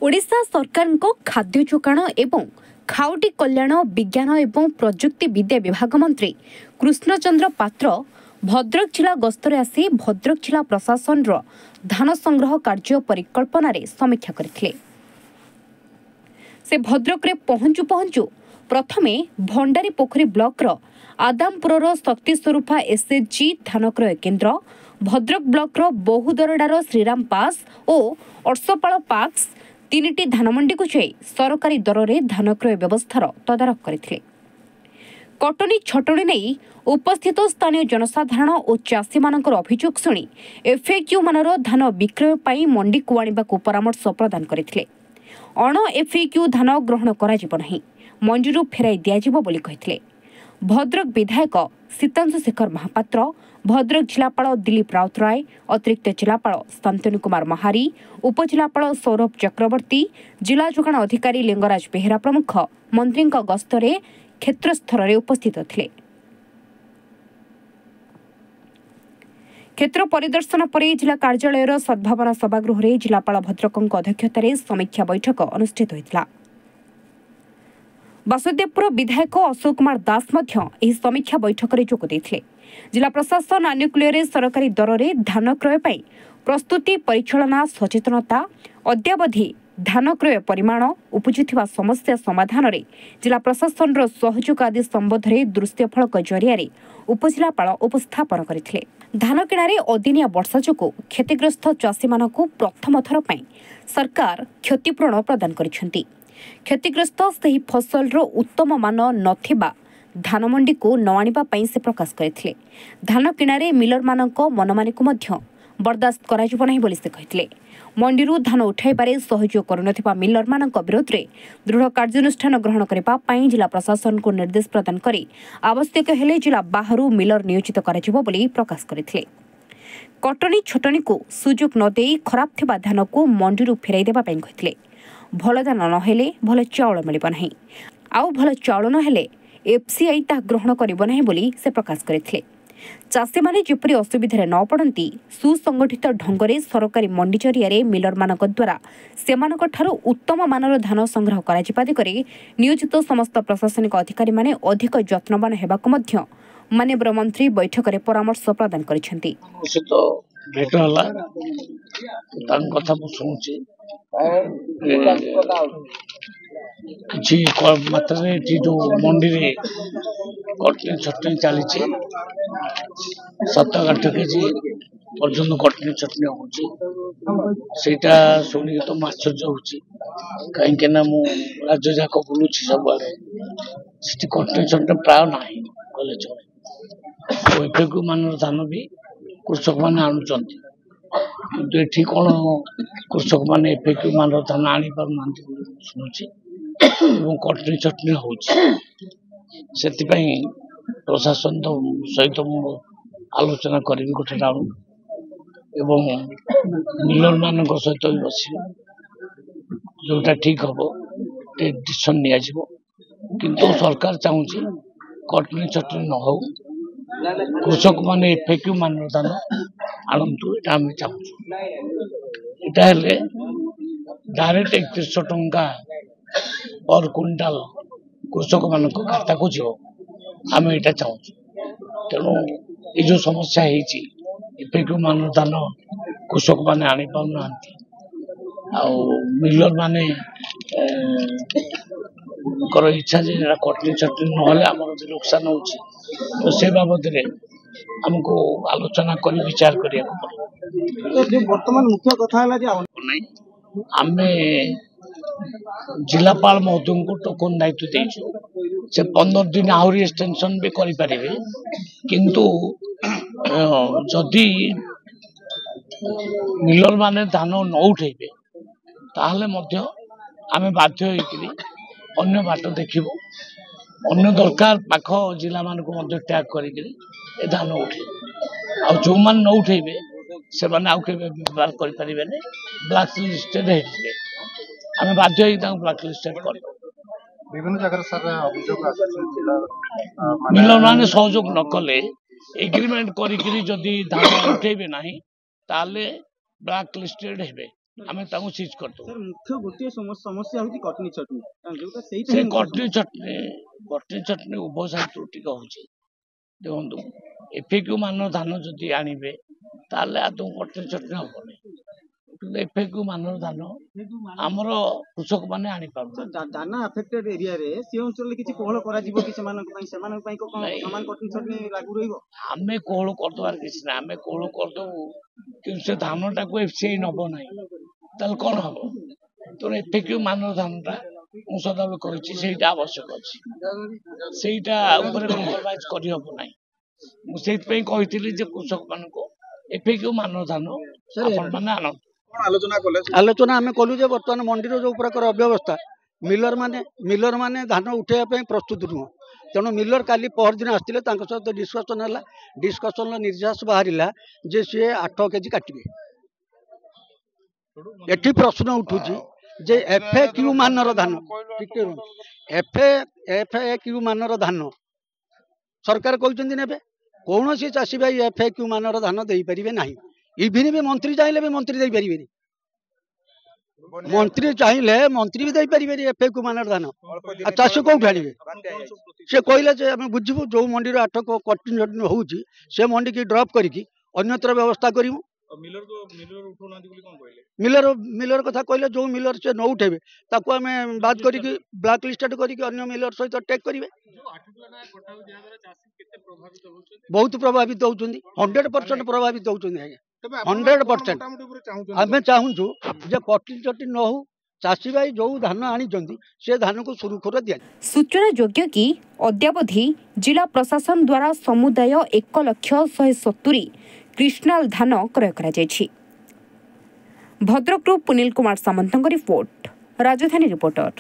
ओडिशा सरकार खाद्य जोगाण एवं खाउटी कल्याण विज्ञान एवं प्रजुक्ति विद्या विभाग मंत्री कृष्णचंद्र पात्र भद्रक जिला गस्तरे आसी भद्रक जिला प्रशासन धान संग्रह कार्य परिकल्पना समीक्षा करथिले। से भद्रक रे पहुंचु पहुंचु प्रथमे भंडारी पोखरी ब्लॉक आदामपुर शक्ति स्वरूपा एसएचजी धान क्रय केन्द्र, भद्रक ब्लॉक बहुदरडार श्रीराम पास और अर्षपाल पार्क्स तीनिटी धानमंडी को जाई सरकारी दर में धान क्रय व्यवस्थार तदारख करथिले। कटनी छटणी नहीं उपस्थित स्थानीय जनसाधारण और चाषी मानकर अभियोग शुणी एफएक्यू मानर धान विक्रय पाई मंडी को आने को परामर्श प्रदान करथिले। अण एफएक्यू धान ग्रहण करा जिवो नहीं, मंडीरू फेराई दियाजिवो बोली कहिथिले। भद्रक विधायक सीतांशु शेखर महापात्र, भद्रक जिलापाल दिलीप राउतराय, अतिरिक्त जिलापाल शांतनु कुमार महारी, उपजिलापाल सौरभ चक्रवर्ती, जिला जोगाण अधिकारी लिंगराज बेहेरा प्रमुख मंत्री गस्तरे क्षेत्रस्तर उपस्थित थे। क्षेत्र परिदर्शन पर जिला कार्यालय सद्भावना सभागृह में जिलापाल भद्रक अध्यक्षतार समीक्षा बैठक अनुष्ठित होता। वासुदेवपुर विधायक अशोक कुमार दास समीक्षा बैठक में जोग देते। जिला प्रशासन आनुकूल्य सरकारी दर में धान क्रय प्रस्तुति परिचालना सचेतनता अद्यावधि धान क्रय परिमाण उपजुवा समस्या समाधान में जिला प्रशासन सहयोग आदि संबंध में दृश्यफलक जरिया उपजिलापाल उपस्थापन करते। धान किणारे अदिनिया वर्षा जो क्षतिग्रस्त चाषी मानक प्रथम थर पर सरकार क्षतिपूरण प्रदान करिसेंती। क्षतिग्रस्त सही फसल उत्तम मान नथिबा धान मंडी को न आनिबा पई से प्रकाश करथिले। धान किणारे मिलर मानक मनमानी को मध्य बर्दाश्त करा जिवो नाही बोली से कहिथिले। मंडीरू धान उठाइबारे सहयोग करुनथिबा मिलर मानक विरोध रे दृढ़ कार्यानुष्ठान ग्रहण करिबा पई जिला प्रशासन को निर्देश प्रदान करी आवश्यक हेले जिला बाहरु मिलर नियोजित करा जिवो बोली प्रकाश करथिले। कटनी छटनी को सुजोग न देई खराब थिबा धान को मंडीरू फेराई देबा पई कहिथिले। भल धान नहेले भल चाउल मिलिब नाही, आउ भल चाउल नहेले एफसीआई ता ग्रहण करिब नाही बोली से प्रकाश करथिले। चाषी माने जेपरि असुविधा न पड़ती सुसंगठित ढंगरे सरकारी मंडी जरिया मिलर मानक द्वारा सेमानक ठारू उत्तम मानर धान संग्रह करा जिबा दिगरे नियोजित समस्त प्रशासनिक अधिकारी माने अधिक यत्नवान हेबाक मध्य माननीय मंत्री बैठक में परामर्श प्रदान करिसेंती। भेट होला तान कथा मु सुनुची किछि मात्रा रे जो मंडी रे कटनी छटनी चली 7-8 केजी पर्यटन कटनी छटनी होची सेटा सुनी तो आश्चर्य होची कहीं ना मु राज्य जाक बुलुची सब आड़े सेठी कटनी छटनी प्राय नाही कले चले। एफएक्यू मानर धान भी कृषक मैंने आणुचंती किंतु एठी कोन कृषक मैंने एफएक्यू मानर धान आनी पार नांती सुनुची एवं कटनी छटनी होची सेति पई प्रशासन तो सहित आलोचना करी गोटे राउंड एवं मिलर मानक सहित भी बस जोटा ठीक हम डिसीजन निया जिवो किंतु सरकार चाहूची कटनी छटनी न हो कृषक माने एफएक्यू मानर धान आणंतु एटा हम चाहूँ एटा हेले डायरेक्ट 3100 टंका पर क्विंटाल कृषक मानक खाता को जीव आम एटा चाहूँ। तेणु ये जो समस्या है एफएक्यू मानर धान कृषक माने आनी पाउ नांती मिलर माने कर इच्छा जे कटनी छटनी नहले आमर जो नुकसान होची तो से बाबद हमको आलोचना कर विचार करिया वर्तमान मुख्य कथा आमे जिलापाल महोदय को टोकन दायित्व देइछु से 15 दिन आहुरी एक्सटेंशन भी करि परिबे किंतु जदि मिलर माने धान न उठेबे ताहले मध्य आमे बाध्य होइकरी अन्य बाट देखिबो अन्य दरकार पाख जिला मान को मध्य टैग करिकरी ए धान उठे आ जो मान न उठेबे से माने आउ के व्यवहार करि परिबे ने ब्लैक लिस्टेड हेबे आमे बाध्य होई ता ब्लैक लिस्टेड कर विभिन्न जगह सर अभियोग आसुछि जिला मिलर माने सहयोग न कले एग्रीमेंट करिकरी जदि धान उठेबे नाही ताले ब्लैक लिस्टेड हेबे। आम सीज कर मुख्य गोटे समस्या होती कटनी चटनी से कटनी चटनी उभय साइड त्रुटि होची देखो एफएक्यू मान धान जदि आणवे ताले आदौ कटनी चटनी हम एफएक्यू मान धान आमर कृषक मैंने आनी दाना अफेक्टेड एरिया रे से अंचल किछि कोहल करा जीवो कि समान कटनी चटनी लागू रहिबो आमे कोहल कर दबार किछि ना आमे कोहल कर दबु कि से धान टाको एफसीआई नबो नै ताल कोन हबो तो एफएक्यू मान धानटा मु सदाबे कहिछि सेटा आवश्यक अछि सेटा ऊपर कम्प्रोमाइज करि हबो नै मु सेत पे कहिथिली जे कृषक मान को एफएक्यू मान धान आपण माने आनंद आलोचना आम कलु जे बर्तमान मंडी जो प्रकार अव्यवस्था मिलर माने धान उठेवा प्रस्तुत नुह तेणु मिलर काली पहर दिन आसते सहित डिस्कसन है डिस्कसन निर्यास बाहर जे सी 8 केजी काटे एठी प्रश्न उठुची जे एफएक्यू मानर धान एफएक्यू मानर धान सरकार कहते ने कौन सी चाषी भाई एफएक्यू मानर धान दे पारे ना इभिन भी मंत्री चाहिए भी मंत्री दे पारे मंत्री चाहिए मंत्री भी दे पारे एफएक्यू मानर धान चाषी कौट आने से कहले आम बुझू जो मंडी 8 कटनी चटनी होची से मंडी की ड्रप करके अन्यत्र व्यवस्था करूँ मिलर कथा कहले जो मिलर से न उठेबे ताको आम बात करके ब्लैक लिस्टेड करके अन्य मिलर सहित टेक करेंगे बहुत प्रभावित होती 100% प्रभावित होती आज्ञा 100% आम चाहूँ जे कटनी चटनी न हो चाषी भाई जो धान आनी से धान को सुरक्षित दिया। सूचना योग्य कि अद्यावधि जिला प्रशासन द्वारा समुदाय 1,170,000 कृष्णाल धान क्रय करा जायछि। भद्रकरू पुनील कुमार सामंतଙ୍କ रिपोर्ट राजधानी रिपोर्टर।